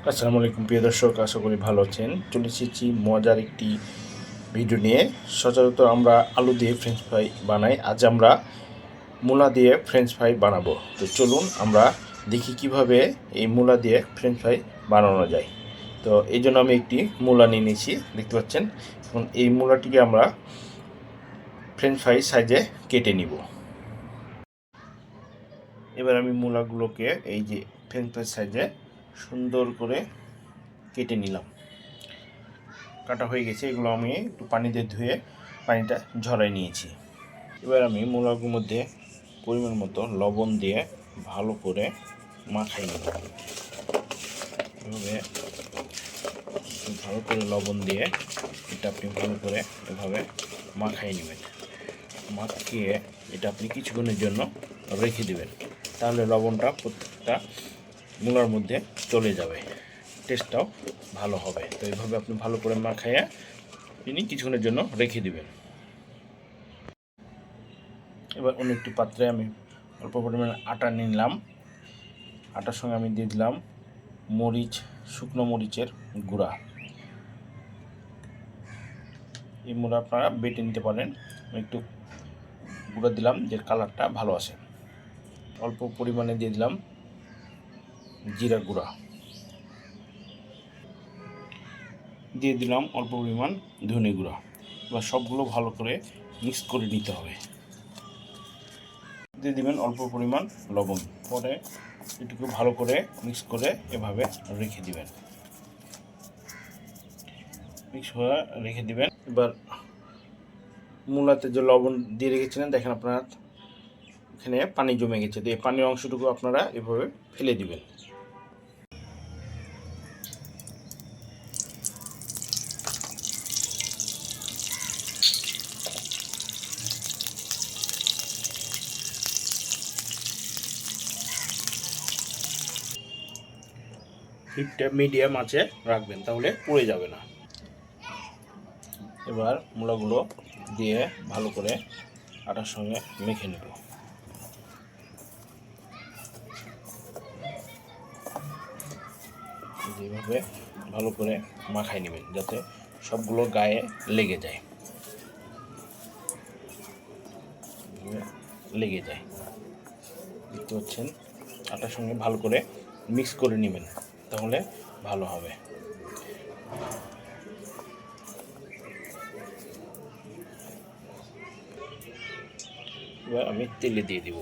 আসসালামু আলাইকুম প্রিয় দর্শক, আশা করি ভালো আছেন। চলে এসেছি মজার একটি ভিডিও নিয়ে। সচরাচর আমরা আলু দিয়ে ফ্রেঞ্চ ফ্রাই বানাই, আজ আমরা মূলা দিয়ে ফ্রেঞ্চ ফ্রাই বানাবো। তো চলুন আমরা দেখি কিভাবে এই মূলা দিয়ে ফ্রেঞ্চ ফ্রাই বানানো যায়। তো এই জন্য আমি একটি মূলা নিয়ে নিয়েছি, দেখতে পাচ্ছেন। এখন এই মূলাটিকে আমরা ফ্রেঞ্চ ফ্রাই সাইজে কেটে নিব। এবার আমি মূলাগুলোকে এই যে ফ্রেঞ্চ ফ্রাই সাইজে সুন্দর করে কেটে নিলাম। কাটা হয়ে গেছে, এগুলো আমি একটু পানি দিয়ে ধুয়ে পানিটা ঝরাই নিয়েছি। এবার আমি মূলাগুলোর মধ্যে পরিমাণ মতো লবণ দিয়ে ভালো করে মাখাই নেব। এভাবে ভালো করে লবণ দিয়ে এটা আপনি ভালো করে এভাবে মাখাই নেবেন। মাখিয়ে এটা আপনি কিছুক্ষণের জন্য রেখে দেবেন, তাহলে লবণটা প্রত্যেকটা মূলার মধ্যে চলে যাবে, টেস্টটাও ভালো হবে। তো এইভাবে আপনি ভালো করে মাখাইয়া তিনি কিছুক্ষণের জন্য রেখে দিবেন। এবার অন্য একটি পাত্রে আমি অল্প পরিমাণে আটা নিলাম। আটার সঙ্গে আমি দিয়ে দিলাম মরিচ, শুকনো মরিচের গুঁড়া। এই গুঁড়া আপনারা বেটে নিতে পারেন, একটু গুঁড়া দিলাম যে কালারটা ভালো আসে। অল্প পরিমাণে দিয়ে দিলাম জিরা গুঁড়া, দিয়ে দিলাম অল্প পরিমাণ ধনে গুঁড়া। এবার সবগুলো ভালো করে মিক্স করে নিতে হবে। দিয়ে দেবেন অল্প পরিমাণ লবণ, পরে এটুকু ভালো করে মিক্স করে এভাবে রেখে দিবেন। মিক্স করে রেখে দিবেন। এবার মূলাতে যে লবণ দিয়ে রেখেছিলেন, দেখেন আপনার এখানে পানি জমে গেছে, তো এই পানির অংশটুকু আপনারা এভাবে ফেলে দিবেন। হিটটা মিডিয়াম আঁচে রাখবেন, তাহলে পড়ে যাবে না। এবার মূলাগুলো দিয়ে ভালো করে আটার সঙ্গে মেখে নেব। যেভাবে ভালো করে মাখাই নেবেন যাতে সবগুলো গায়ে লেগে যায়, দেখতে পাচ্ছেন। আটার সঙ্গে ভালো করে মিক্স করে নেবেন, তাহলে ভালো হবে। এবার আমি তেলে দিয়ে দিব।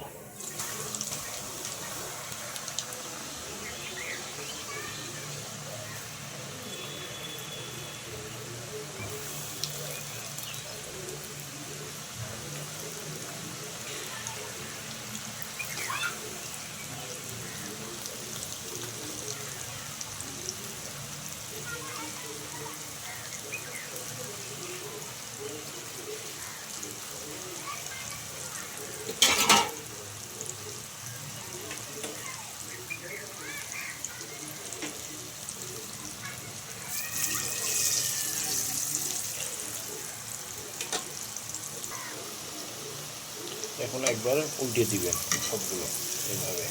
এখন একবার উল্টে দিবেন সবগুলো এভাবে।